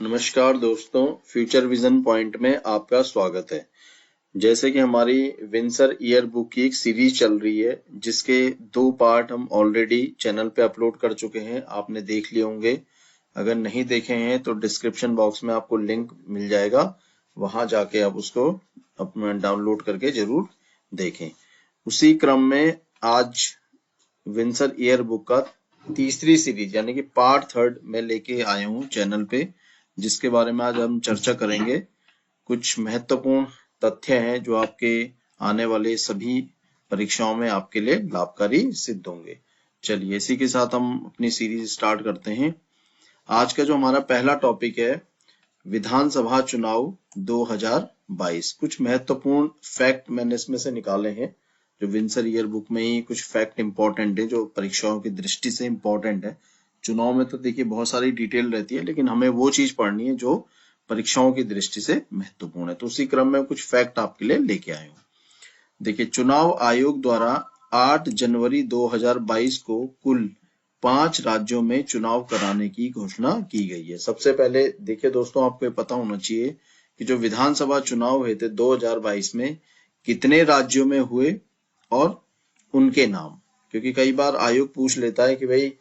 नमस्कार दोस्तों, future vision point में आपका स्वागत है। जैसे कि हमारी विंसर ईयर बुक की एक सीरीज चल रही है, जिसके 2 पार्ट हम ऑलरेडी चैनल पे अपलोड कर चुके हैं, आपने देख लिए होंगे। अगर नहीं देखे हैं तो डिस्क्रिप्शन बॉक्स में आपको लिंक मिल जाएगा, वहां जाके आप उसको अपना डाउनलोड करके जरूर देखें। उसी क्रम में आज विंसर ईयर बुक का तीसरी सीरीज यानी कि पार्ट 3 में लेके आया हूँ चैनल पे, जिसके बारे में आज हम चर्चा करेंगे। कुछ महत्वपूर्ण तथ्य हैं जो आपके आने वाले सभी परीक्षाओं में आपके लिए लाभकारी सिद्ध होंगे। चलिए इसी के साथ हम अपनी सीरीज स्टार्ट करते हैं। आज का जो हमारा पहला टॉपिक है, विधानसभा चुनाव 2022। कुछ महत्वपूर्ण फैक्ट मैंने इसमें से निकाले हैं, जो विंसर ईयर बुक में ही कुछ फैक्ट इंपॉर्टेंट है, जो परीक्षाओं की दृष्टि से इंपॉर्टेंट है। चुनाव में तो देखिए बहुत सारी डिटेल रहती है, लेकिन हमें वो चीज पढ़नी है जो परीक्षाओं की दृष्टि से महत्वपूर्ण है। तो उसी क्रम में कुछ फैक्ट आपके लिए लेके आए हूँ। देखिए, चुनाव आयोग द्वारा 8 जनवरी 2022 को कुल 5 राज्यों में चुनाव कराने की घोषणा की गई है। सबसे पहले देखिए दोस्तों, आपको पता होना चाहिए कि जो विधानसभा चुनाव हुए थे 2022 में, कितने राज्यों में हुए और उनके नाम। क्योंकि कई बार आयोग पूछ लेता है कि भाई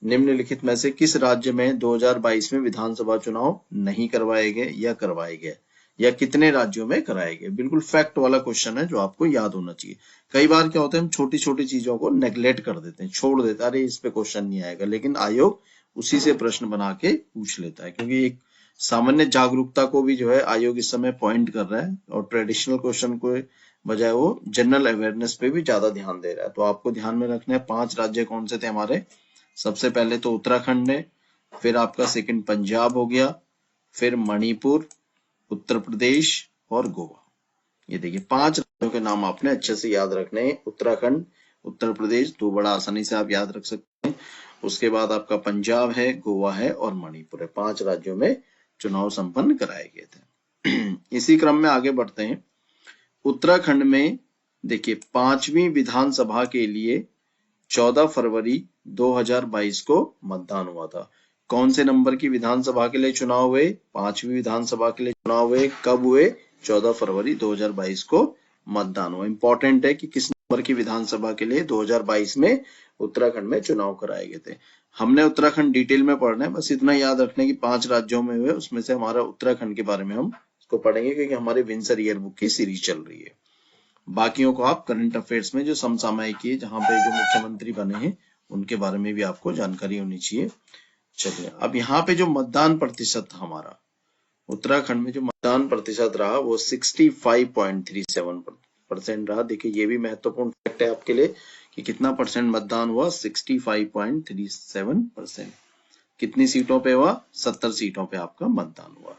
निम्नलिखित में से किस राज्य में 2022 में विधानसभा चुनाव नहीं करवाए गए या करवाए गए, या कितने राज्यों में कराए गए। बिल्कुल फैक्ट वाला क्वेश्चन है जो आपको याद होना चाहिए। कई बार क्या होता है, हम छोटी छोटी चीजों को नेग्लेक्ट कर देते हैं, छोड़ देते हैं, अरे इस पे क्वेश्चन नहीं आएगा, लेकिन आयोग उसी से प्रश्न बना के पूछ लेता है। क्योंकि एक सामान्य जागरूकता को भी जो है आयोग इस समय पॉइंट कर रहा है, और ट्रेडिशनल क्वेश्चन को बजाय वो जनरल अवेयरनेस पे भी ज्यादा ध्यान दे रहा है। तो आपको ध्यान में रखना है 5 राज्य कौन से थे हमारे। सबसे पहले तो उत्तराखंड है, फिर आपका सेकंड पंजाब हो गया, फिर मणिपुर, उत्तर प्रदेश और गोवा। ये देखिए 5 राज्यों के नाम आपने अच्छे से याद रखने हैं। उत्तराखंड, उत्तर प्रदेश तो बड़ा आसानी से आप याद रख सकते हैं। उसके बाद आपका पंजाब है, गोवा है और मणिपुर है। 5 राज्यों में चुनाव संपन्न कराए गए थे। इसी क्रम में आगे बढ़ते हैं। उत्तराखंड में देखिए 5वीं विधानसभा के लिए 14 फरवरी 2022 को मतदान हुआ था। कौन से नंबर की विधानसभा के लिए चुनाव हुए? 5वीं विधानसभा के लिए चुनाव हुए। कब हुए? 14 फरवरी 2022 को मतदान हुआ। इंपॉर्टेंट है कि किस नंबर की विधानसभा के लिए 2022 में उत्तराखंड में चुनाव कराए गए थे। हमने उत्तराखंड डिटेल में पढ़ना है, बस इतना याद रखने की 5 राज्यों में हुए, उसमें से हमारा उत्तराखंड के बारे में हम इसको पढ़ेंगे, क्योंकि हमारे विंसर ईयर बुक की सीरीज चल रही है। बाकियों को आप करंट अफेयर्स में जो समसामयिक जहां पे जो मुख्यमंत्री बने हैं उनके बारे में भी आपको जानकारी होनी चाहिए। चलिए, अब यहाँ पे जो मतदान प्रतिशत था हमारा उत्तराखंड में, जो मतदान प्रतिशत रहा वो 65.37% रहा। देखिए ये भी महत्वपूर्ण फैक्ट है आपके लिए कि कितना परसेंट मतदान हुआ। 65.37%। कितनी सीटों पे हुआ? 70 सीटों पे आपका मतदान हुआ।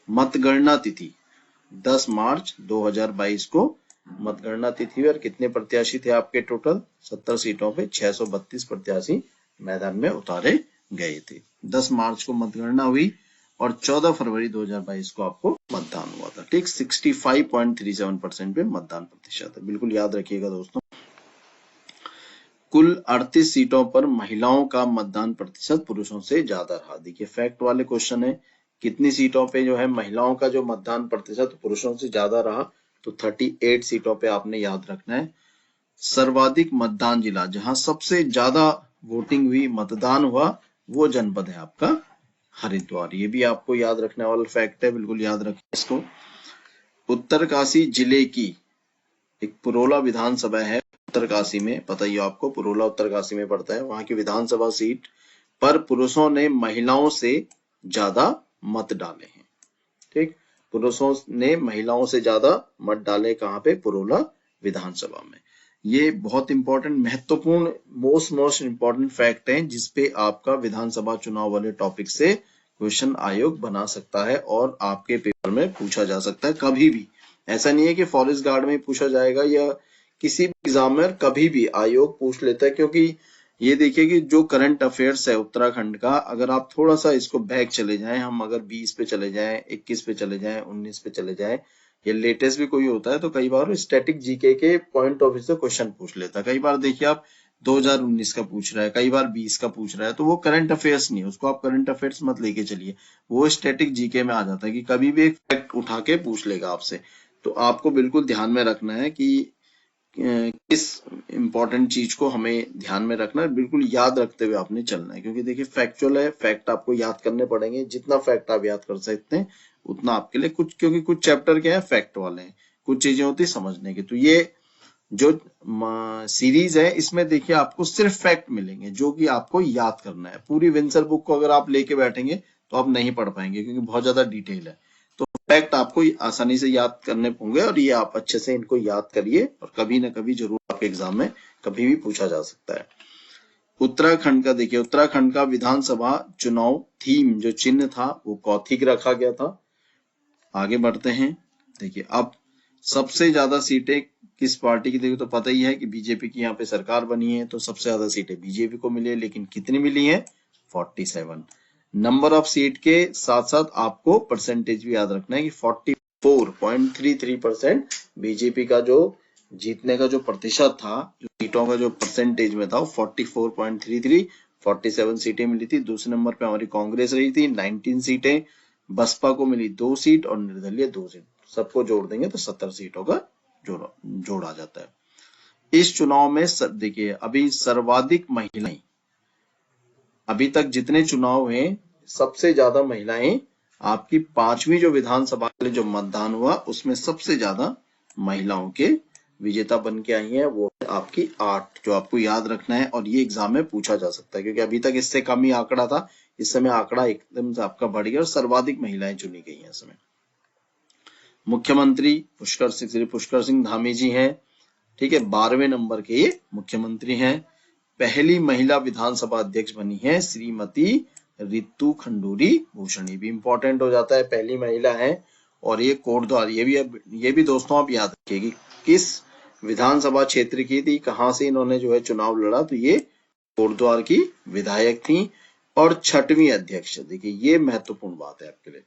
मतगणना तिथि 10 मार्च 2022 को मतगणना तिथि, और कितने प्रत्याशी थे आपके टोटल? 70 सीटों पे 632 प्रत्याशी मैदान में उतारे गए थे। 10 मार्च को मतगणना हुई और 14 फरवरी 2022 को आपको मतदान हुआ था। ठीक, 65.37% पे मतदान प्रतिशत है, बिल्कुल याद रखिएगा दोस्तों। कुल 38 सीटों पर महिलाओं का मतदान प्रतिशत पुरुषों से ज्यादा रहा। देखिए फैक्ट वाले क्वेश्चन है, कितनी सीटों पे जो है महिलाओं का जो मतदान प्रतिशत पुरुषों से ज्यादा रहा? तो 38 सीटों पे आपने याद रखना है। सर्वाधिक मतदान जिला, जहां सबसे ज्यादा वोटिंग हुई, मतदान हुआ, वो जनपद है आपका हरिद्वार। ये भी आपको याद रखने वाला फैक्ट है, बिल्कुल याद रखें इसको। उत्तरकाशी जिले की एक पुरोला विधानसभा है उत्तरकाशी में, पता ही आपको पुरोला उत्तरकाशी में पड़ता है। वहां की विधानसभा सीट पर पुरुषों ने महिलाओं से ज्यादा मत डाले हैं। ठीक, पुरुषों ने महिलाओं से ज्यादा मत डाले। कहां पे? पुरोला विधानसभा में। ये बहुत इंपॉर्टेंट, महत्वपूर्ण, मोस्ट इंपॉर्टेंट फैक्ट है, जिसपे आपका विधानसभा चुनाव वाले टॉपिक से क्वेश्चन आयोग बना सकता है और आपके पेपर में पूछा जा सकता है कभी भी। ऐसा नहीं है कि फॉरेस्ट गार्ड में पूछा जाएगा या किसी भी एग्जाम में, कभी भी आयोग पूछ लेता है। क्योंकि ये देखिए कि जो करंट अफेयर्स है उत्तराखंड का, अगर आप थोड़ा सा इसको बैक चले जाएं, हम अगर 20 पे चले जाएं, 21 पे चले जाएं, 19 पे चले जाएं, या लेटेस्ट भी कोई होता है, तो कई बार स्टैटिक जीके के पॉइंट ऑफ व्यू से क्वेश्चन पूछ लेता है। कई बार देखिए आप 2019 का पूछ रहा है, कई बार 20 का पूछ रहा है, तो वो करंट अफेयर्स नहीं है, उसको आप करंट अफेयर्स मत लेके चलिए, वो स्टैटिक जीके में आ जाता है कि कभी भी एक फैक्ट उठा के पूछ लेगा आपसे। तो आपको बिल्कुल ध्यान में रखना है कि किस इंपॉर्टेंट चीज को हमें ध्यान में रखना है, बिल्कुल याद रखते हुए आपने चलना है, क्योंकि देखिए फैक्चुअल है, फैक्ट आपको याद करने पड़ेंगे, जितना फैक्ट आप याद कर सकते हैं उतना आपके लिए कुछ, क्योंकि कुछ चैप्टर क्या है फैक्ट वाले हैं, कुछ चीजें होती है समझने की। तो ये जो सीरीज है इसमें देखिए आपको सिर्फ फैक्ट मिलेंगे जो कि आपको याद करना है। पूरी विंसर बुक को अगर आप लेके बैठेंगे तो आप नहीं पढ़ पाएंगे, क्योंकि बहुत ज्यादा डिटेल है। तो फैक्ट आपको आसानी से याद करने होंगे, और ये आप अच्छे से इनको याद करिए, और कभी ना कभी जरूर आपके एग्जाम में कभी भी पूछा जा सकता है। उत्तराखंड का देखिए, उत्तराखंड का विधानसभा चुनाव थीम जो चिन्ह था वो कौथिग रखा गया था। आगे बढ़ते हैं। देखिए अब सबसे ज्यादा सीटें किस पार्टी की, देखिए तो पता ही है कि बीजेपी की यहाँ पे सरकार बनी है, तो सबसे ज्यादा सीटें बीजेपी को मिली है, लेकिन कितनी मिली है? 47। नंबर ऑफ सीट के साथ साथ आपको परसेंटेज भी याद रखना है कि 44.33% बीजेपी का जो जीतने का जो प्रतिशत था, जो सीटों का जो परसेंटेज में था वो 44.33, 47 सीटें मिली थी। दूसरे नंबर पे हमारी कांग्रेस रही थी 19 सीटें, बसपा को मिली 2 सीट और निर्दलीय 2 सीट। सबको जोड़ देंगे तो 70 सीटों का जोड़ आ जाता है। इस चुनाव में देखिए अभी सर्वाधिक महिलाएं, अभी तक जितने चुनाव हैं सबसे ज्यादा महिलाएं, आपकी 5वीं जो विधानसभा के लिए जो मतदान हुआ उसमें सबसे ज्यादा महिलाओं के विजेता बन के आई हैं, वो आपकी 8, जो आपको याद रखना है, और ये एग्जाम में पूछा जा सकता है, क्योंकि अभी तक इससे कम ही आंकड़ा था, इस समय आंकड़ा एकदम से आपका बढ़ गया और सर्वाधिक महिलाएं चुनी गई हैं इसमें। मुख्यमंत्री श्री पुष्कर सिंह धामी जी हैं, ठीक है, 12वें नंबर के ये मुख्यमंत्री हैं। पहली महिला विधानसभा अध्यक्ष बनी है श्रीमती रितु खंडूरी भूषण, ये भी इंपॉर्टेंट हो जाता है, पहली महिला है। और ये कोटद्वार, ये भी दोस्तों आप याद रखिए कि किस विधानसभा क्षेत्र की थी, कहां से इन्होंने जो है चुनाव लड़ा, तो ये कोटद्वार की विधायक थी। और 6वीं अध्यक्ष, देखिए ये महत्वपूर्ण बात है आपके लिए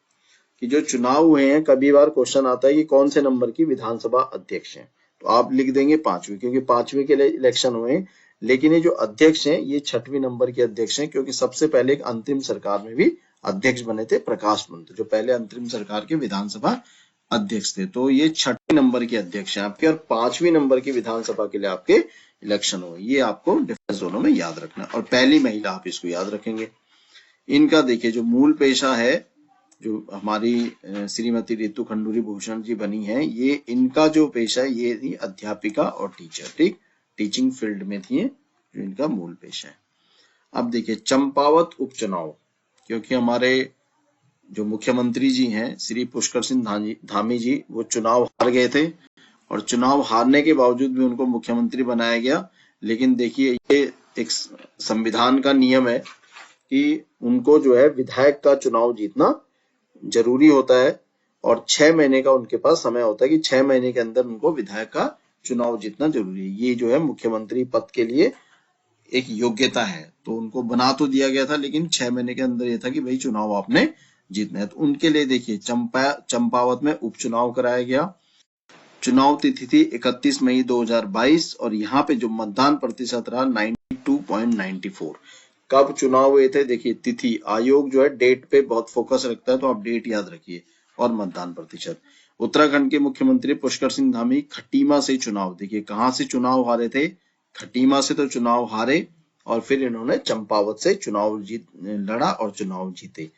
कि जो चुनाव हुए हैं, कभी बार क्वेश्चन आता है कि कौन से नंबर की विधानसभा अध्यक्ष हैं, तो आप लिख देंगे 5वीं, क्योंकि 5वीं के लिए इलेक्शन हुए हैं। लेकिन ये जो अध्यक्ष हैं ये 6वीं नंबर के अध्यक्ष हैं, क्योंकि सबसे पहले एक अंतरिम सरकार में भी अध्यक्ष बने थे प्रकाश पंत, जो पहले अंतरिम सरकार के विधानसभा अध्यक्ष थे। तो ये 6वीं नंबर के अध्यक्ष हैं आपके, और 5वीं नंबर की विधानसभा के लिए आपके इलेक्शन हुए, ये आपको डिफेंस जोनों में याद रखना, और पहली महिला आप इसको याद रखेंगे। इनका देखिए जो मूल पेशा है, जो हमारी श्रीमती रितु खंडूरी भूषण जी बनी है, ये इनका जो पेशा है ये थी अध्यापिका और टीचर, ठीक, टीचिंग फील्ड में थी, जो इनका मूल पेशा है। अब देखिए चंपावत उपचुनाव, क्योंकि हमारे जो मुख्यमंत्री जी हैं श्री पुष्कर सिंह धामी जी, वो चुनाव हार गए थे, और चुनाव हारने के बावजूद भी उनको मुख्यमंत्री बनाया गया। लेकिन देखिए ये एक संविधान का नियम है कि उनको जो है विधायक का चुनाव जीतना जरूरी होता है, और 6 महीने का उनके पास समय होता है कि 6 महीने के अंदर उनको विधायक का चुनाव जीतना जरूरी है। ये जो है मुख्यमंत्री पद के लिए एक योग्यता है, तो उनको बना तो दिया गया था, लेकिन 6 महीने के अंदर ये था कि भाई चुनाव आपने जीतना है। तो उनके लिए देखिए चंपावत में उपचुनाव कराया गया। चुनाव तिथि थी 31 मई 2022, और यहाँ पे जो मतदान प्रतिशत रहा 92.94। कब चुनाव हुए थे? देखिए तिथि, आयोग जो है डेट पे बहुत फोकस रखता है, तो आप डेट याद रखिए, और मतदान प्रतिशत। उत्तराखंड के मुख्यमंत्री पुष्कर सिंह धामी खटीमा से चुनाव, देखिए कहां से चुनाव हारे थे? खटीमा से तो चुनाव हारे, और फिर इन्होंने चंपावत से चुनाव लड़ा और चुनाव जीते।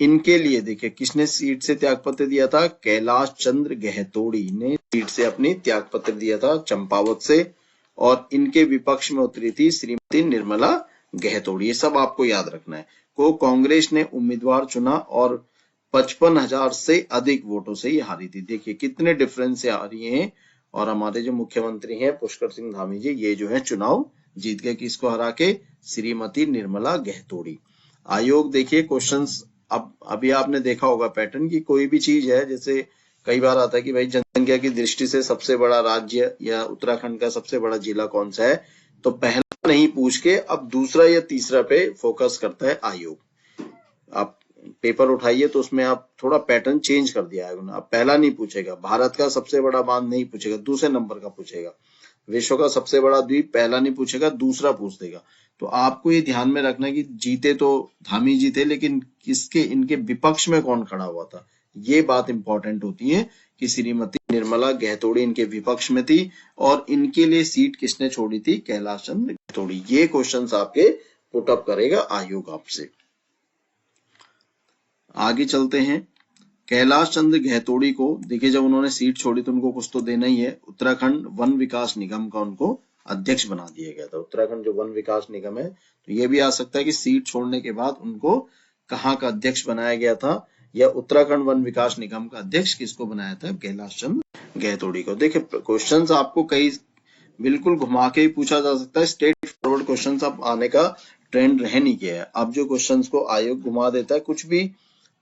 इनके लिए देखिए किसने सीट से त्यागपत्र दिया था? कैलाश चंद्र गहतोड़ी ने सीट से अपनी त्यागपत्र दिया था चंपावत से, और इनके विपक्ष में उतरी थी श्रीमती निर्मला गहतोड़ी। ये सब आपको याद रखना है। को कांग्रेस ने उम्मीदवार चुना और 55,000 से अधिक वोटों से ये हारी थी। देखिए कितने डिफरेंस से आ रही हैं, और हमारे जो मुख्यमंत्री हैं पुष्कर सिंह धामी जी, ये जो है चुनाव जीत गए, किसको हरा के? श्रीमती निर्मला गहतोड़ी। आयोग देखिए क्वेश्चंस, अब अभी आपने देखा होगा पैटर्न की कोई भी चीज है, जैसे कई बार आता है कि भाई जनसंख्या की दृष्टि से सबसे बड़ा राज्य या उत्तराखंड का सबसे बड़ा जिला कौन सा है, तो पहला नहीं पूछ के अब दूसरा या तीसरा पे फोकस करता है आयोग। आप पेपर उठाइए तो उसमें आप थोड़ा पैटर्न चेंज कर दिया है, अब पहला नहीं पूछेगा, भारत का सबसे बड़ा बांध नहीं पूछेगा, दूसरे नंबर का पूछेगा। विश्व का सबसे बड़ा द्वीप पहला नहीं पूछेगा, दूसरा पूछ देगा। तो आपको ये ध्यान में रखना है कि जीते तो धामी जी थे, लेकिन किसके इनके विपक्ष में कौन खड़ा हुआ था, ये बात इंपॉर्टेंट होती है कि श्रीमती निर्मला गहतोड़ी इनके विपक्ष में थी और इनके लिए सीट किसने छोड़ी थी, कैलाश चंद्र गहतोड़ी। ये क्वेश्चंस आपके पुट अप करेगा आयोग आपसे। आगे चलते हैं। कैलाश चंद्र गहतोड़ी को देखिए, जब उन्होंने सीट छोड़ी तो उनको कुछ तो देना ही है। उत्तराखंड वन विकास निगम का उनको अध्यक्ष बना दिया गया था। उत्तराखंड जो वन विकास निगम है, तो ये भी आ सकता है कि सीट छोड़ने के बाद उनको कहाँ का अध्यक्ष बनाया गया था, या उत्तराखंड वन विकास निगम का अध्यक्ष किसको बनाया था, कैलाश चंद्र गहतोड़ी को। देखिए क्वेश्चंस आपको कई बिल्कुल घुमा के ही पूछा जा सकता है, स्ट्रेट फॉरवर्ड क्वेश्चंस अब आने का ट्रेंड रह नहीं गया है। अब जो क्वेश्चंस को आयोग घुमा देता है, कुछ भी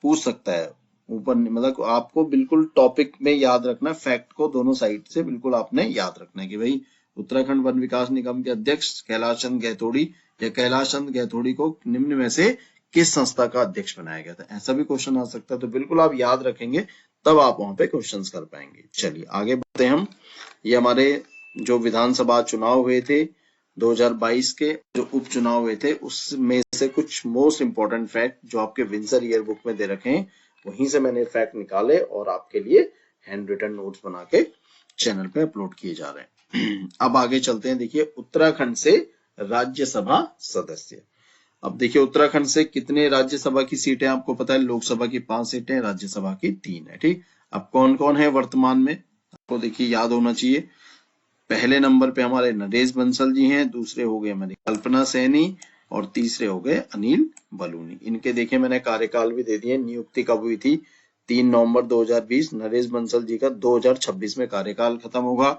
पूछ सकता है ऊपर, मतलब आपको बिल्कुल टॉपिक में याद रखना, फैक्ट को दोनों साइड से बिल्कुल आपने याद रखना है कि भाई उत्तराखंड वन विकास निगम के अध्यक्ष कैलाश चंद्र गहतोड़ी, या कैलाश चंद्र गहतोड़ी को निम्न में से किस संस्था का अध्यक्ष बनाया गया था, ऐसा भी क्वेश्चन आ सकता है। तो बिल्कुल आप याद रखेंगे तब आप वहां पे क्वेश्चंस कर पाएंगे। चलिए आगे बढ़ते हैं हम। ये हमारे जो विधानसभा चुनाव हुए थे 2022 के, जो उपचुनाव हुए थे, उसमें से कुछ मोस्ट इंपोर्टेंट फैक्ट जो आपके विंसर ईयर बुक में दे रखे हैं, वहीं से मैंने फैक्ट निकाले और आपके लिए हैंड रिटन नोट्स बना के चैनल पे अपलोड किए जा रहे हैं। अब आगे चलते हैं। देखिए उत्तराखंड से राज्यसभा सदस्य। अब देखिए उत्तराखंड से कितने राज्यसभा की सीटें आपको पता है, लोकसभा की 5 सीटें, राज्यसभा की 3 है। ठीक, अब कौन कौन है वर्तमान में आपको देखिए याद होना चाहिए। पहले नंबर पे हमारे नरेश बंसल जी हैं, दूसरे हो गए हमारी कल्पना सैनी और तीसरे हो गए अनिल बलूनी। इनके देखे मैंने कार्यकाल भी दे दिए, नियुक्ति कब हुई थी, 3 नवंबर 2020। नरेश बंसल जी का 2026 में कार्यकाल खत्म होगा।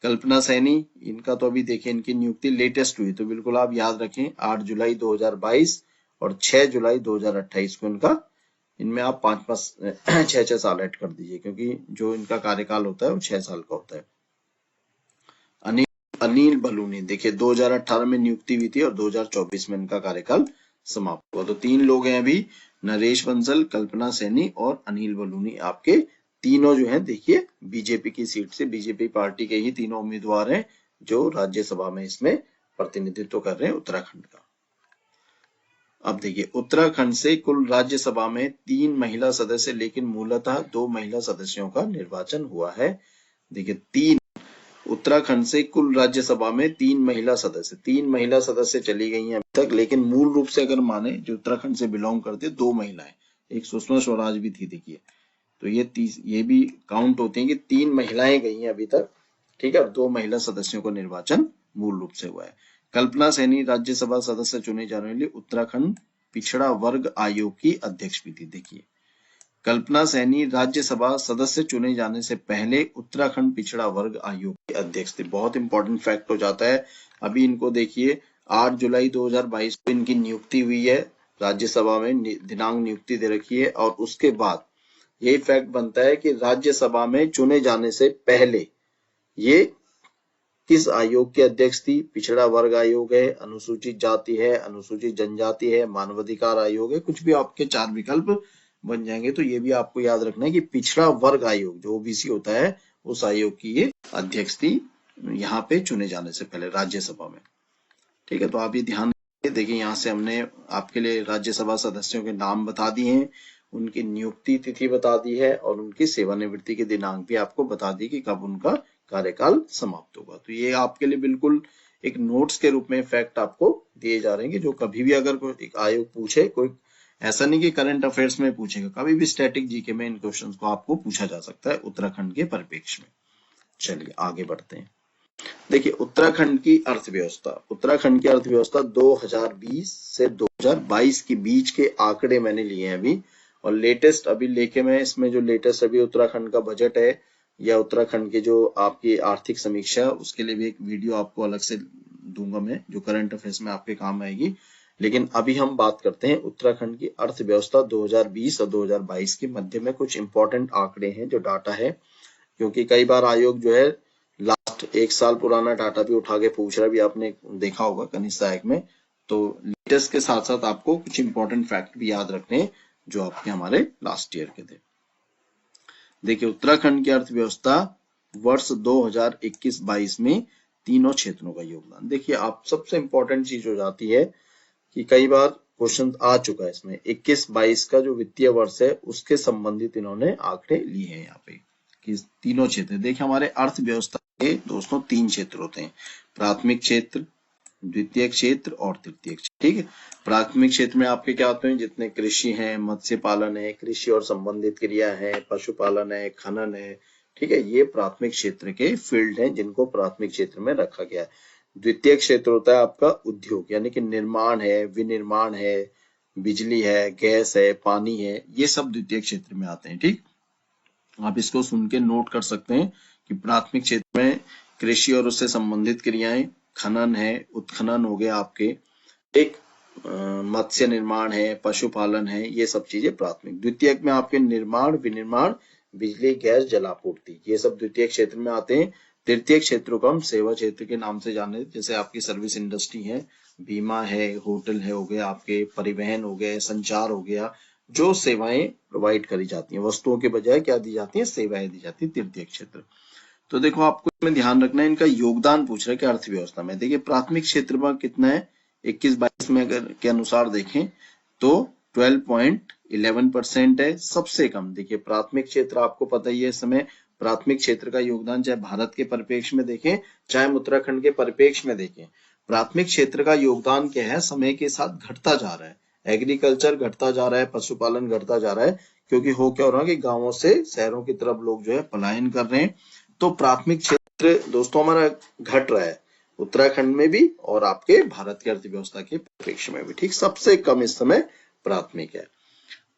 कल्पना सैनी, इनका तो अभी देखिए इनकी नियुक्ति लेटेस्ट हुई, तो बिल्कुल आप याद रखें 8 जुलाई 2022 और 6 जुलाई 2028 को इनका, इनमें आप 6 साल ऐड कर दीजिए, क्योंकि जो इनका कार्यकाल होता है वो 6 साल का होता है। अनिल बलूनी देखिए 2018 में नियुक्ति हुई थी और 2024 में इनका कार्यकाल समाप्त हुआ। तो 3 लोग हैं अभी, नरेश बंसल, कल्पना सैनी और अनिल बलूनी। आपके तीनों जो हैं देखिए बीजेपी की सीट से, बीजेपी पार्टी के ही तीनों उम्मीदवार हैं जो राज्यसभा में इसमें प्रतिनिधित्व कर रहे हैं उत्तराखंड का। अब देखिए उत्तराखंड से कुल राज्यसभा में 3 महिला सदस्य, लेकिन मूलतः 2 महिला सदस्यों का निर्वाचन हुआ है। देखिए उत्तराखंड से कुल राज्यसभा में 3 महिला सदस्य चली गई हैं अभी तक, लेकिन मूल रूप से अगर माने जो उत्तराखंड से बिलोंग करते 2 महिलाएं, एक सुषमा स्वराज भी थी देखिए, तो ये भी काउंट होती हैं कि 3 महिलाएं गई हैं अभी तक। ठीक है, 2 महिला सदस्यों को निर्वाचन मूल रूप से हुआ है। कल्पना सैनी राज्यसभा सदस्य चुने जाने वाले उत्तराखंड पिछड़ा वर्ग आयोग की अध्यक्ष भी थी। देखिए कल्पना सैनी राज्यसभा सदस्य चुने जाने से पहले उत्तराखंड पिछड़ा वर्ग आयोग के अध्यक्ष थे। बहुत इंपॉर्टेंट फैक्ट हो जाता है। अभी इनको देखिए 8 जुलाई 2022 को इनकी नियुक्ति हुई है, राज्यसभा में दिनांक नियुक्ति दे रखी है, और उसके बाद यही फैक्ट बनता है कि राज्यसभा में चुने जाने से पहले ये किस आयोग के अध्यक्ष थी। पिछड़ा वर्ग आयोग है, अनुसूचित जाति है, अनुसूचित जनजाति है, मानवाधिकार आयोग है, कुछ भी आपके 4 विकल्प बन जाएंगे। तो ये भी आपको याद रखना है कि पिछड़ा वर्ग आयोग जो ओबीसी होता है, उस आयोग की ये अध्यक्ष थी यहाँ पे चुने जाने से पहले राज्यसभा में। ठीक है, तो आप ये ध्यान रखिए। देखिए यहाँ से हमने आपके लिए राज्यसभा सदस्यों के नाम बता दिए हैं, उनकी नियुक्ति तिथि बता दी है, और उनकी सेवानिवृत्ति के दिनांक भी आपको बता दी कि कब उनका कार्यकाल समाप्त होगा। तो ये आपके लिए बिल्कुल एक नोट्स के रूप में फैक्ट आपको दिए जा रहे हैं, जो कभी भी अगर कोई एक आयोग पूछे, कोई ऐसा नहीं कि करंट अफेयर्स में पूछेगा, कभी भी स्टैटिक जीके में इन क्वेश्चंस को आपको पूछा जा सकता है उत्तराखंड के परिप्रेक्ष्य में। चलिए आगे बढ़ते हैं। देखिए उत्तराखंड की अर्थव्यवस्था 2020 से 2022 के बीच के आंकड़े मैंने लिए हैं अभी, और लेटेस्ट अभी लेके मैं इसमें जो लेटेस्ट अभी उत्तराखंड का बजट है या उत्तराखंड की जो आपकी आर्थिक समीक्षा है, उसके लिए भी एक वीडियो आपको अलग से दूंगा मैं, जो करंट अफेयर्स में आपके काम आएगी। लेकिन अभी हम बात करते हैं उत्तराखंड की अर्थव्यवस्था 2020 और 2022 के मध्य में कुछ इंपॉर्टेंट आंकड़े हैं, जो डाटा है, क्योंकि कई बार आयोग जो है लास्ट 1 साल पुराना डाटा भी उठा के पूछ रहा, भी आपने देखा होगा कनिष्ठ सहायक में। तो लेटेस्ट के साथ साथ आपको कुछ इंपॉर्टेंट फैक्ट भी याद रखने हैं जो आपके हमारे लास्ट ईयर के थे। देखिए उत्तराखंड की अर्थव्यवस्था वर्ष 2021-22 में तीनों क्षेत्रों का योगदान। देखिए आप सबसे इंपॉर्टेंट चीज हो जाती है कि कई बार क्वेश्चन आ चुका है इसमें 21-22 का जो वित्तीय वर्ष है उसके संबंधित इन्होंने आंकड़े लिए हैं यहाँ पे कि तीनों क्षेत्र। देखिए हमारे अर्थव्यवस्था के दोस्तों 3 क्षेत्र होते हैं, प्राथमिक क्षेत्र, द्वितीय क्षेत्र और तृतीय क्षेत्र। ठीक है, प्राथमिक क्षेत्र में आपके क्या होते हैं, जितने कृषि है, मत्स्य पालन है, कृषि और संबंधित क्रिया है, पशुपालन है, खनन है। ठीक है, ये प्राथमिक क्षेत्र के फील्ड हैं जिनको प्राथमिक क्षेत्र में रखा गया है। द्वितीय क्षेत्र होता है आपका उद्योग, यानी कि निर्माण है, विनिर्माण है, बिजली है, गैस है, पानी है, ये सब द्वितीय क्षेत्र में आते हैं। ठीक, आप इसको सुन के नोट कर सकते हैं कि प्राथमिक क्षेत्र में कृषि और उससे संबंधित क्रियाएं, खनन है, उत्खनन हो गया आपके, एक मत्स्य निर्माण है, पशुपालन है, ये सब चीजें प्राथमिक। द्वितीयक में आपके निर्माण, विनिर्माण, बिजली, गैस, जलापूर्ति, ये सब द्वितीय क्षेत्र में आते हैं। तृतीय क्षेत्रों को हम सेवा क्षेत्र के नाम से जाने, जैसे आपकी सर्विस इंडस्ट्री है, बीमा है, होटल है हो गया, आपके परिवहन हो गए, संचार हो गया, जो सेवाएं प्रोवाइड करी जाती हैं, वस्तुओं के बजाय क्या दी जाती है, सेवाएं दी जाती है, तृतीय क्षेत्र। तो देखो आपको इसमें ध्यान रखना है, इनका योगदान पूछ रहा है कि अर्थव्यवस्था में। देखिए प्राथमिक क्षेत्र में कितना है, 21-22 में अगर के अनुसार देखें तो 12.11% है, सबसे कम। देखिए प्राथमिक क्षेत्र आपको पता ही है, इस समय प्राथमिक क्षेत्र का योगदान चाहे भारत के परिप्रेक्ष्य में देखें चाहे उत्तराखंड के परिप्रेक्ष्य में देखें, प्राथमिक क्षेत्र का योगदान क्या है, समय के साथ घटता जा रहा है। एग्रीकल्चर घटता जा रहा है, पशुपालन घटता जा रहा है, क्योंकि हो क्या हो रहा है कि गांवों से शहरों की तरफ लोग जो है पलायन कर रहे हैं। तो प्राथमिक क्षेत्र दोस्तों हमारा घट रहा है, उत्तराखंड में भी और आपके भारत की अर्थव्यवस्था के परिप्रेक्ष्य में भी। ठीक, सबसे कम इस समय प्राथमिक है।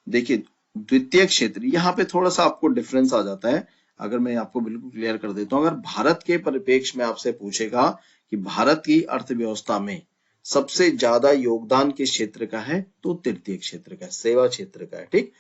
देखिए द्वितीय क्षेत्र, यहाँ पे थोड़ा सा आपको डिफरेंस आ जाता है। अगर मैं आपको बिल्कुल क्लियर कर देता हूँ, अगर भारत के परिप्रेक्ष्य में आपसे पूछेगा कि भारत की अर्थव्यवस्था में सबसे ज्यादा योगदान किस क्षेत्र का है, तो तृतीय क्षेत्र का, सेवा क्षेत्र का है। ठीक,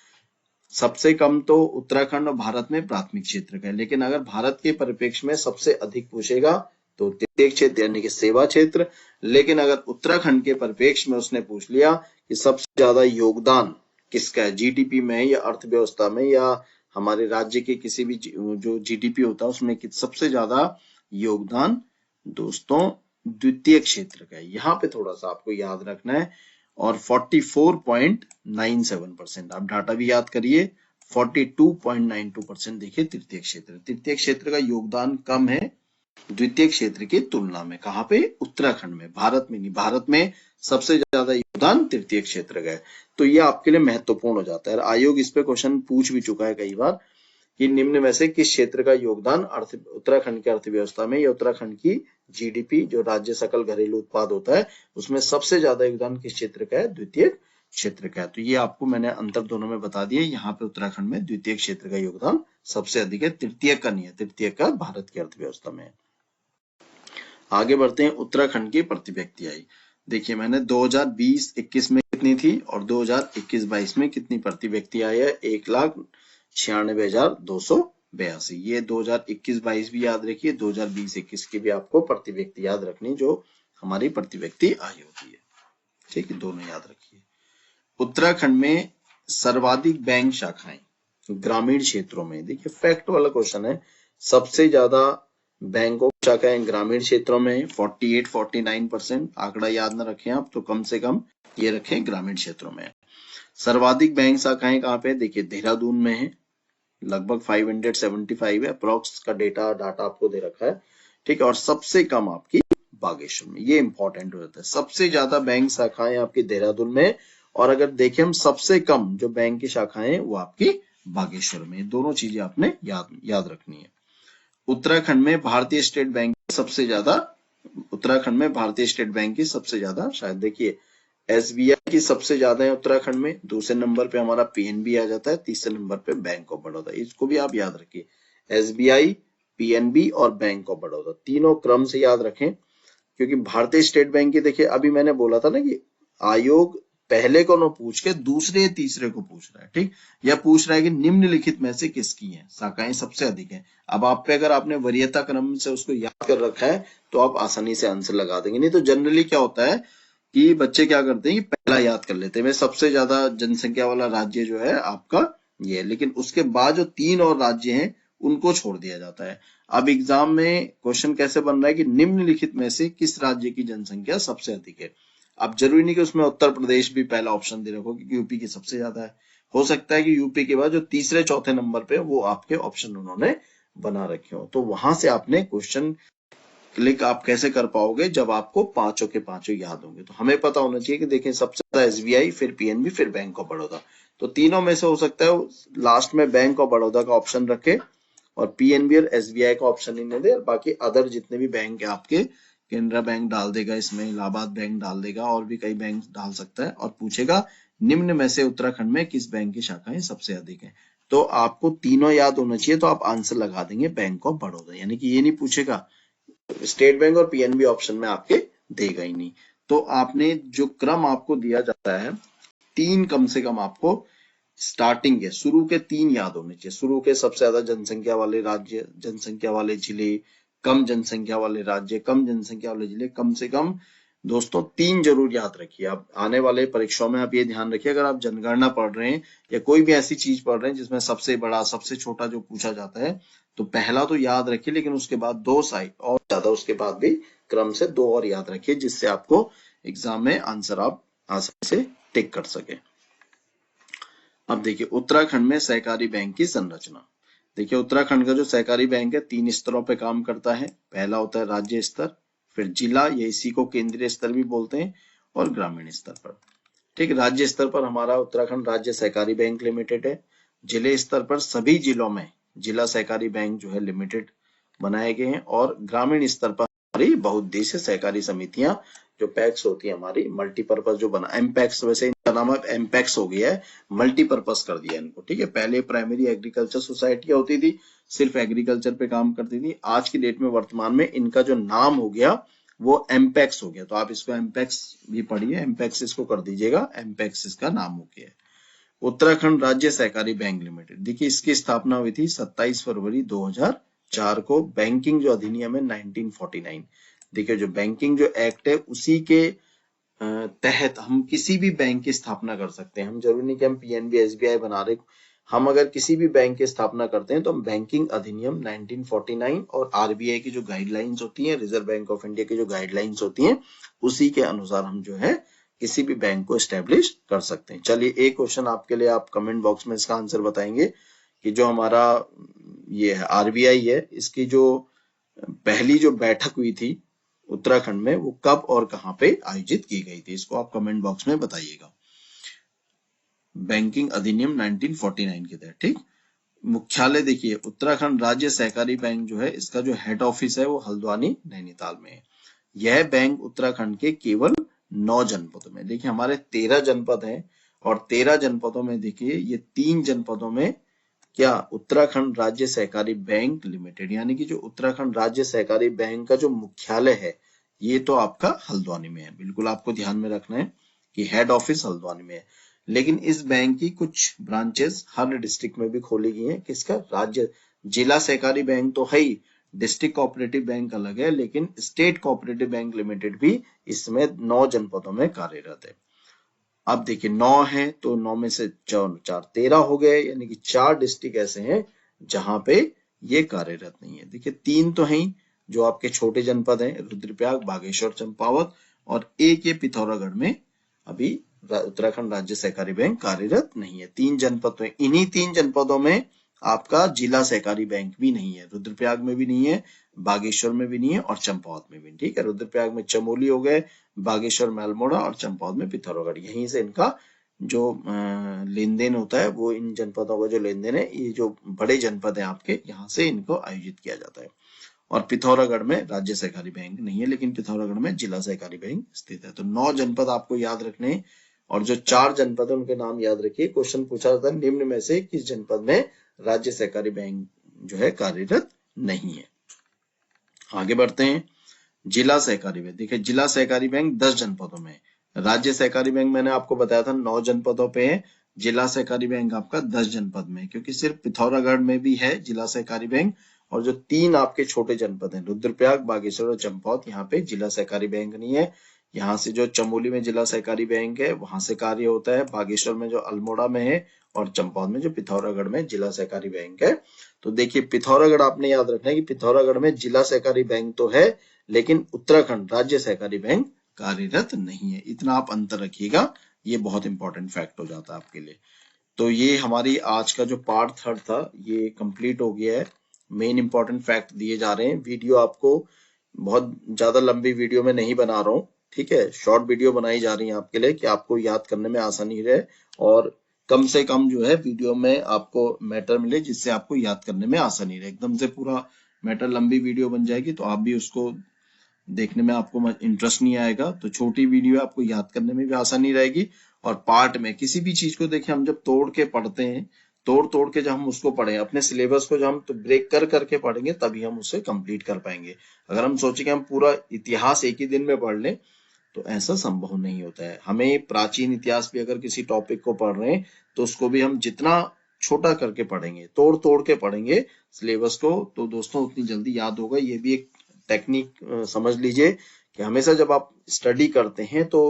सबसे कम तो उत्तराखंड और भारत में प्राथमिक क्षेत्र का है, लेकिन अगर भारत के परिप्रेक्ष्य में सबसे अधिक पूछेगा तो तृतीय क्षेत्र यानी कि सेवा क्षेत्र। लेकिन अगर उत्तराखंड के परिप्रेक्ष्य में उसने पूछ लिया कि सबसे ज्यादा योगदान किसका है, जीडीपी में या अर्थव्यवस्था में या हमारे राज्य के किसी भी जो जीडीपी होता है उसमें सबसे ज्यादा योगदान दोस्तों द्वितीय क्षेत्र का है। यहाँ पे थोड़ा सा आपको याद रखना है। और 44.97%, आप डाटा भी याद करिए, 42.92% देखिए तृतीय क्षेत्र। तृतीय क्षेत्र का योगदान कम है द्वितीय क्षेत्र की तुलना में। कहाँ पे, उत्तराखंड में, भारत में नहीं। भारत में सबसे ज्यादा योगदान तृतीय क्षेत्र का है। तो ये आपके लिए महत्वपूर्ण हो जाता है। आयोग इस पे क्वेश्चन पूछ भी चुका है कई बार कि निम्न में से किस क्षेत्र का योगदान उत्तराखंड की अर्थव्यवस्था में या उत्तराखंड की जीडीपी जो राज्य सकल घरेलू उत्पाद होता है उसमें सबसे ज्यादा योगदान किस क्षेत्र का है, द्वितीय क्षेत्र का है। तो ये आपको मैंने अंतर दोनों में बता दिया। यहाँ पे उत्तराखंड में द्वितीय क्षेत्र का योगदान सबसे अधिक है, तृतीय का नहीं है। तृतीय का भारत की अर्थव्यवस्था में है। आगे बढ़ते हैं, उत्तराखंड की प्रति व्यक्ति आय। देखिए मैंने 2020-21 में कितनी थी और 2021-22 में कितनी प्रति व्यक्ति आय है, 1,96,282। ये 2021-22 भी याद रखिए, 2020-21 की भी आपको प्रति व्यक्ति याद रखनी, जो हमारी प्रति व्यक्ति आय होती है। ठीक है, दोनों याद रखिए। उत्तराखंड में सर्वाधिक बैंक शाखाएं ग्रामीण क्षेत्रों में। देखिए फैक्ट वाला क्वेश्चन है, सबसे ज्यादा बैंकों की शाखाएं ग्रामीण क्षेत्रों में 48-49%। आंकड़ा याद न रखें आप तो कम से कम ये रखें, ग्रामीण क्षेत्रों में। सर्वाधिक बैंक शाखाएं कहाँ पे, देखिए देहरादून में है, लगभग 575 है अप्रोक्स का डाटा आपको दे रखा है। ठीक है, और सबसे कम आपकी बागेश्वर में। ये इंपॉर्टेंट हो जाता है, सबसे ज्यादा बैंक शाखाएं आपकी देहरादून में, और अगर देखें हम सबसे कम जो बैंक की शाखाएं वो आपकी बागेश्वर में। दोनों चीजें आपने याद रखनी है। उत्तराखंड में भारतीय स्टेट बैंक सबसे ज्यादा, उत्तराखंड में भारतीय स्टेट बैंक की सबसे ज्यादा, शायद देखिए एसबीआई की सबसे ज्यादा है उत्तराखंड में, दूसरे नंबर पे हमारा पीएनबी आ जाता है, तीसरे नंबर पे बैंक ऑफ बड़ौदा। इसको भी आप याद रखिए, एसबीआई, पीएनबी और बैंक ऑफ बड़ौदा, तीनों क्रम से याद रखें। क्योंकि भारतीय स्टेट बैंक की देखिए अभी मैंने बोला था ना कि आयोग पहले को न पूछ के दूसरे तीसरे को पूछ रहा है। ठीक, या पूछ रहा है कि निम्नलिखित में से किसकी है शाखाएं सबसे अधिक है। अब आप पे अगर आपने वरीयता क्रम से उसको याद कर रखा है तो आप आसानी से आंसर लगा देंगे। नहीं तो जनरली क्या होता है कि बच्चे क्या करते हैं कि पहला याद कर लेते हैं, सबसे ज्यादा जनसंख्या वाला राज्य जो है आपका ये है, लेकिन उसके बाद जो 3 और राज्य हैं उनको छोड़ दिया जाता है। अब एग्जाम में क्वेश्चन कैसे बन रहा है कि निम्नलिखित में से किस राज्य की जनसंख्या सबसे अधिक है। अब जरूरी नहीं कि उसमें उत्तर प्रदेश भी पहला ऑप्शन दे रखो क्योंकि यूपी की सबसे ज्यादा है, हो सकता है कि यूपी के बाद जो तीसरे चौथे नंबर पे वो आपके ऑप्शन उन्होंने बना रखे हो, तो वहां से आपने क्वेश्चन क्लिक आप कैसे कर पाओगे जब आपको पांचों के पांचों याद होंगे। तो हमें पता होना चाहिए कि देखिए सबसे ज्यादा एसबीआई, फिर पीएनबी, फिर बैंक ऑफ बड़ौदा। तो तीनों में से हो सकता है लास्ट में बैंक ऑफ बड़ौदा का ऑप्शन रखे और पीएनबी और एसबीआई का ऑप्शन ही नहीं दे, और बाकी अदर जितने भी बैंक है आपके, केनरा बैंक डाल देगा इसमें, इलाहाबाद बैंक डाल देगा, और भी कई बैंक डाल सकता है, और पूछेगा निम्न में से उत्तराखंड में किस बैंक की शाखाएं सबसे अधिक है। तो आपको तीनों याद होना चाहिए, तो आप आंसर लगा देंगे बैंक ऑफ बड़ौदा। यानी कि ये नहीं पूछेगा स्टेट बैंक और पीएनबी ऑप्शन में आपके देगा ही नहीं। तो आपने जो क्रम आपको दिया जाता है, तीन कम से कम आपको स्टार्टिंग के शुरू के तीन याद होने चाहिए। शुरू के सबसे ज्यादा जनसंख्या वाले राज्य, जनसंख्या वाले जिले, कम जनसंख्या वाले राज्य, कम जनसंख्या वाले जिले, कम से कम दोस्तों तीन जरूर याद रखिए। आप आने वाले परीक्षाओं में आप ये ध्यान रखिए, अगर आप जनगणना पढ़ रहे हैं या कोई भी ऐसी चीज पढ़ रहे हैं जिसमें सबसे बड़ा सबसे छोटा जो पूछा जाता है, तो पहला तो याद रखिए, लेकिन उसके बाद दो साइड और ज्यादा उसके बाद भी क्रम से दो और याद रखिए, जिससे आपको एग्जाम में आंसर आप आसानी से टिक कर सके। अब देखिए उत्तराखंड में सहकारी बैंक की संरचना। देखिए उत्तराखंड का जो सहकारी बैंक है तीन स्तरों पे काम करता है। पहला होता है राज्य स्तर, फिर जिला, या इसी को केंद्रीय स्तर भी बोलते हैं, और ग्रामीण स्तर पर। ठीक, राज्य स्तर पर हमारा उत्तराखंड राज्य सहकारी बैंक लिमिटेड है। जिले स्तर पर सभी जिलों में जिला सहकारी बैंक जो है लिमिटेड बनाए गए हैं, और ग्रामीण स्तर पर हमारी बहुउद्देशीय सहकारी समितियां जो पैक्स होती है हमारी, मल्टीपर्पज जो बना, एमपैक्स, वैसे इनका नाम अब एमपैक्स हो गया है, मल्टीपर्पज कर दिया इनको। ठीक है, पहले प्राइमरी एग्रीकल्चर सोसाइटी होती थी, सिर्फ एग्रीकल्चर पे काम करती थी। आज की डेट में वर्तमान में इनका जो नाम हो गया वो एमपैक्स हो गया, तो आप इसको एमपैक्स भी पढ़िए, एमपैक्स इसको कर दीजिएगा, एमपैक्स इसका नाम हो गया है। उत्तराखंड राज्य सहकारी बैंक लिमिटेड, देखिए इसकी स्थापना हुई थी 27 फरवरी 2004 को। बैंकिंग जो अधिनियम है 1949, देखिए जो बैंकिंग जो एक्ट है उसी के तहत हम किसी भी बैंक की स्थापना कर सकते हैं। हम जरूरी नहीं कि हम पीएनबी एसबीआई बना रहे, हम अगर किसी भी बैंक की स्थापना करते हैं तो हम बैंकिंग अधिनियम 1949 और आरबीआई की जो गाइडलाइंस होती हैं, रिजर्व बैंक ऑफ इंडिया की जो गाइडलाइंस होती हैं, उसी के अनुसार हम जो है किसी भी बैंक को एस्टेब्लिश कर सकते हैं। चलिए एक क्वेश्चन आपके लिए, आप कमेंट बॉक्स में इसका आंसर बताएंगे कि जो हमारा ये है आरबीआई है, इसकी जो पहली जो बैठक हुई थी उत्तराखंड में वो कब और कहां पे आयोजित की गई थी, इसको आप कमेंट बॉक्स में बताइएगा। बैंकिंग अधिनियम 1949 के तहत। ठीक, मुख्यालय देखिए उत्तराखंड राज्य सहकारी बैंक जो है इसका जो हेड ऑफिस है वो हल्द्वानी नैनीताल में है। यह बैंक उत्तराखंड के केवल 9 जनपदों में, देखिए हमारे 13 जनपद हैं, और 13 जनपदों में देखिए ये 3 जनपदों में क्या उत्तराखंड राज्य सहकारी बैंक लिमिटेड, यानी कि जो उत्तराखंड राज्य सहकारी बैंक का जो मुख्यालय है ये तो आपका हल्द्वानी में है। बिल्कुल आपको ध्यान में रखना है कि हेड ऑफिस हल्द्वानी में है, लेकिन इस बैंक की कुछ ब्रांचेस हर डिस्ट्रिक्ट में भी खोली गई हैं। किसका, राज्य जिला सहकारी बैंक तो है ही, डिस्ट्रिक्ट कोऑपरेटिव बैंक अलग है, लेकिन स्टेट कोऑपरेटिव बैंक लिमिटेड भी इसमें 9 जनपदों में कार्यरत है। अब देखिए 9 है तो 9 में से 4 13 हो गए, यानी कि 4 डिस्ट्रिक्ट ऐसे हैं जहां पे ये कार्यरत नहीं है। देखिए 3 तो हैं जो आपके छोटे जनपद हैं, रुद्रप्रयाग, बागेश्वर, चंपावत, और एक ये पिथौरागढ़ में अभी उत्तराखंड राज्य सहकारी बैंक कार्यरत नहीं है। 3 जनपद तो है, इन्हीं 3 जनपदों में आपका जिला सहकारी बैंक भी नहीं है, रुद्रप्रयाग में भी नहीं है, बागेश्वर में भी नहीं है, और चंपावत में भी नहीं। ठीक है, रुद्रप्रयाग में चमोली हो गए, बागेश्वर में अल्मोड़ा, और चंपावत में पिथौरागढ़। यहीं से इनका जो लेन देन होता है वो, इन जनपदों का जो लेन देन है, ये जो बड़े जनपद है आपके, यहाँ से इनको आयोजित किया जाता है। और पिथौरागढ़ में राज्य सहकारी बैंक नहीं है, लेकिन पिथौरागढ़ में जिला सहकारी बैंक स्थित है। तो 9 जनपद आपको याद रखने, और जो 4 जनपद है उनके नाम याद रखिए। क्वेश्चन पूछा जाता है निम्न में से किस जनपद में राज्य सहकारी बैंक जो है कार्यरत नहीं है। आगे बढ़ते हैं, जिला सहकारी बैंक। देखिए जिला सहकारी बैंक 10 जनपदों में, राज्य सहकारी बैंक मैंने आपको बताया था 9 जनपदों पे है, जिला सहकारी बैंक आपका 10 जनपद में, क्योंकि सिर्फ पिथौरागढ़ में भी है जिला सहकारी बैंक, और जो 3 आपके छोटे जनपद हैं रुद्रप्रयाग, बागेश्वर और चंपावत, यहाँ पे जिला सहकारी बैंक नहीं है। यहाँ से जो चमोली में जिला सहकारी बैंक है वहां से कार्य होता है, बागेश्वर में जो अल्मोड़ा में है, और चंपावत में जो पिथौरागढ़ में जिला सहकारी बैंक है। तो देखिए पिथौरागढ़ आपने याद रखना है कि पिथौरागढ़ में जिला सहकारी बैंक तो है, लेकिन उत्तराखंड राज्य सहकारी बैंक कार्यरत नहीं है। इतना आप अंतर रखिएगा, ये बहुत इंपॉर्टेंट फैक्ट हो जाता है आपके लिए। तो ये हमारी आज का जो पार्ट 3 था ये कंप्लीट हो गया है। मेन इंपॉर्टेंट फैक्ट दिए जा रहे हैं। वीडियो आपको बहुत ज्यादा लंबी वीडियो में नहीं बना रहा हूँ, ठीक है, शॉर्ट वीडियो बनाई जा रही है आपके लिए कि आपको याद करने में आसानी रहे और कम से कम जो है वीडियो में आपको मैटर मिले जिससे आपको याद करने में आसानी रहे। एकदम से पूरा मैटर लंबी वीडियो बन जाएगी तो आप भी उसको देखने में आपको इंटरेस्ट नहीं आएगा। तो छोटी वीडियो आपको याद करने में भी आसानी रहेगी। और पार्ट में किसी भी चीज को देखिए हम जब तोड़ के पढ़ते हैं, तोड़ तोड़ के जब हम उसको पढ़ें, अपने सिलेबस को जब हम तो ब्रेक कर करके पढ़ेंगे तभी हम उसे कंप्लीट कर पाएंगे। अगर हम सोचे कि हम पूरा इतिहास एक ही दिन में पढ़ लें तो ऐसा संभव नहीं होता है। हमें प्राचीन इतिहास भी अगर किसी टॉपिक को पढ़ रहे हैं तो उसको भी हम जितना छोटा करके पढ़ेंगे, तोड़ तोड़ के पढ़ेंगे सिलेबस को, तो दोस्तों उतनी जल्दी याद होगा। ये भी एक टेक्निक समझ लीजिए कि हमेशा जब आप स्टडी करते हैं तो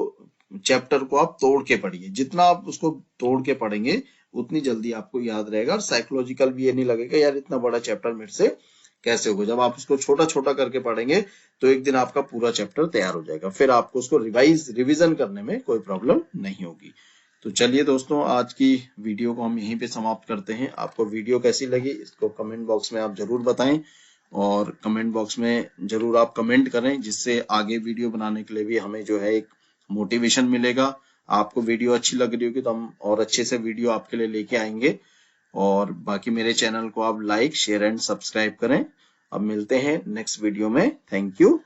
चैप्टर को आप तोड़ के पढ़िए। जितना आप उसको तोड़ के पढ़ेंगे उतनी जल्दी आपको याद रहेगा और साइकोलॉजिकल भी ये नहीं लगेगा यार इतना बड़ा चैप्टर मेरे से कैसे होगा। जब आप उसको छोटा छोटा करके पढ़ेंगे तो एक दिन आपका पूरा चैप्टर तैयार हो जाएगा, फिर आपको उसको रिवीजन करने में कोई प्रॉब्लम नहीं होगी। तो चलिए दोस्तों, आज की वीडियो को हम यहीं पे समाप्त करते हैं। आपको वीडियो कैसी लगी इसको कमेंट बॉक्स में आप जरूर बताएं और कमेंट बॉक्स में जरूर आप कमेंट करें, जिससे आगे वीडियो बनाने के लिए भी हमें जो है एक मोटिवेशन मिलेगा। आपको वीडियो अच्छी लग रही होगी तो हम और अच्छे से वीडियो आपके लिए लेके आएंगे। और बाकी मेरे चैनल को आप लाइक शेयर एंड सब्सक्राइब करें। अब मिलते हैं नेक्स्ट वीडियो में। Thank you.